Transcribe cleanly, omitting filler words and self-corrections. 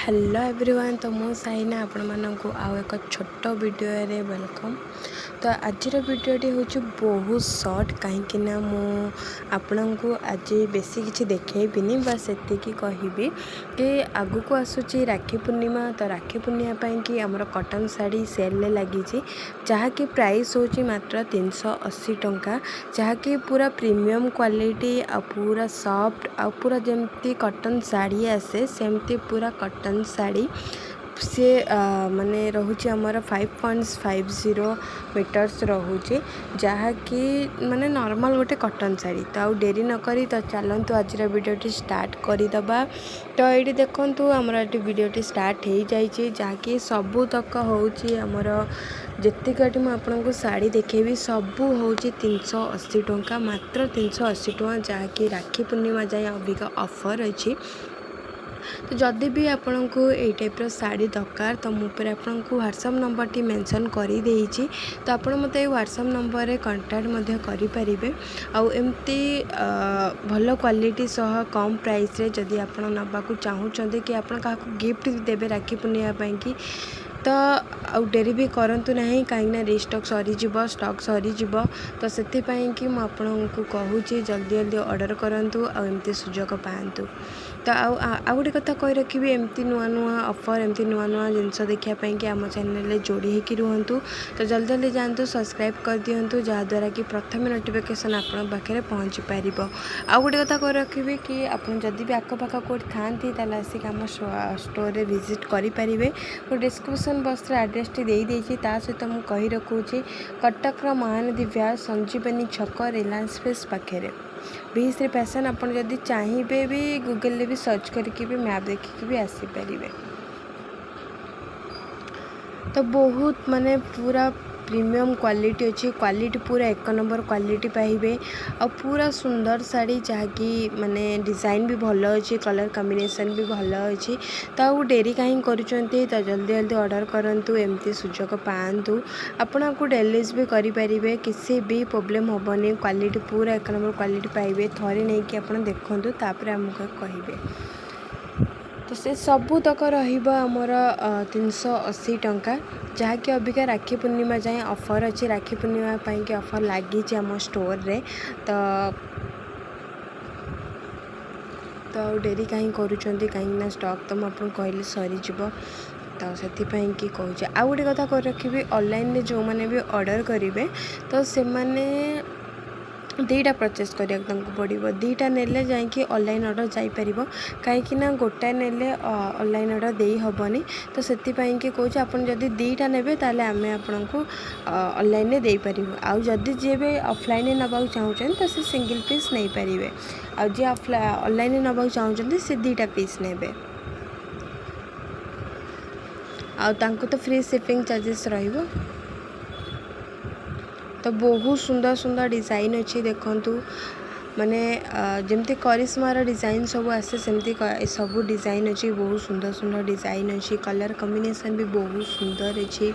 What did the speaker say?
Hello everyone. तो मु साइना आपण मानक आउ एक छोट वीडियो रे वेलकम। तो आज वीडियोटी हूँ बहुत सर्ट कहीं आपण को आज बेसी किसी देखेबिनी बस एतिकी कहबी कि आगु को आसूची राखी पूर्णिमा। तो राखी पूर्णिमा कि आमर कॉटन साड़ी सेल लगी जहाँकि प्राइस होची मात्र 380 टंका, जहाँकि पूरा प्रीमियम क्वालिटी आ पूरा सॉफ्ट आ पूरा जमती कॉटन साड़ी आसे सेमती पूरा कॉटन साड़ी सी माने रोचे आमर 5.50 मीटर्स रोचे जहाँकि माने नॉर्मल गोटे कॉटन साड़ी। तो आउ डेरी न करी तो चलतु आज वीडियोटी स्टार्ट करदबा। तो ये देखु आमर ये वीडियोटी स्टार्ट हो जाइए जहाँकि सबू तक होची आमर जेतिकटी मुझे साड़ी देखेबी सबू होची 380 टंका, मात्र 380 टंका, जहाँकि राखी पूर्णिमा जाए अबिका ऑफर अच्छी। तो जदि भी आपण को ये टाइप साड़ी दरकार तो मुझे आपन को व्हाट्सएप नंबर टी मेंशन कर देइछि। तो आपण मते व्हाट्सएप नंबर रे कांटेक्ट करें आउ एमती भल क्वालिटी सह कम प्राइस रे जदि आपण नबा को चाहूचंदे कि आपण का गिफ्ट देबे राखी पूर्णिमा पई कि तो आउ डेरी भी करंतु नहीं कहीं रिस्टॉक सरीज स्टॉक सरीज। तो से कि मुझे कहूँ जल्दी जल्दी ऑर्डर करंतु आ एमती सुजोग पातु। तो आउ गोटे कथा कही रखी एमती नुआ नुआ ऑफर एमती नुआ नुआ जिनस देखापी कि आम चैनल जोड़ी होकि रुहतु। तो जल्दी जल्दी जातु सब्सक्राइब कर दिंतु जहाँद्वारा कि प्रथम नोटिफिकेशन आपण पाखे पहुँची पार। आउ गोटे कथा कही रखी कि आप जदि भी आखपाख कौट था आसिक आम स्टोर विजिट करेंगे। तो डिस्क्रिप्शन बॉक्स रे एड्रेस टी दे देइछि। ता सहित मु कही रखुछि कटक महानदी विहार संजीवनी छक रिलायंस फेस पाखे vsreefashion। आप जदि चाहिए भी गूगल भी सर्च करके भी मैप देखिए भी आसीपर। तो बहुत माने पूरा प्रीमियम क्वालिटी अच्छी, क्वालिटी पूरा एक नंबर क्वालिटी पाइबे और पूरा सुंदर साड़ी जहाँकि माने डिजाइन भी भल अच्छी, कलर कॉम्बिनेशन भी भल अच्छी। तो आउ डेरी कहीं करुँचे तो जल्दी जल्दी ऑर्डर करंतु एमती सुजोग पातु। आपण को डेलीज भी करें किसी भी प्रॉब्लम हेनी, क्वालिटी पूरा एक नंबर क्वालिटी पाइबे। थरे नहीं कि आप देखु तापर आमको कहे। तो से सबू तक रमर 380 टंका, जहाँकि अबिका राखी पूर्णिमा जाए ऑफर अच्छी। राखी पूर्णिमा कि ऑफर लगी आम स्टोर रे। तो डेरी कहीं करुँच कहीं स्टॉक तो मुझे कहली सरीज। तो से कि कहूँ आउ गोटे कथा कर रखी ऑनलाइन जो मैंने भी ऑर्डर करेंगे तो से मैंने दीटा परचेस करा पड़ो। दीटा नेले जाकि ऑनलाइन ऑर्डर जापर कहीं गोटाए नेले ऑनलाइन ऑर्डर दे हेनी। तो से कि कौच आप जदि दीटा ने आम आपण को ऑनलाइन दे पार। आउ जदि जी भी ऑफलाइन नवाक चाहूँ तो से सिंगल पीस नहीं पारे, आउ जी ऑनलाइन नवाक चाहूँ से दीटा पीस ने। आउ तो फ्री शिपिंग चार्जेस रहिबो। तो बहुत सुंदर सुंदर डिजाइन अच्छी देखंतु, माने जमती करिश्मार डिजाइन सब आसे सेमती सब डिजाइन अच्छी। बहुत सुंदर सुंदर डिजाइन अच्छी, कलर कॉम्बिनेशन भी बहुत सुंदर अच्छी।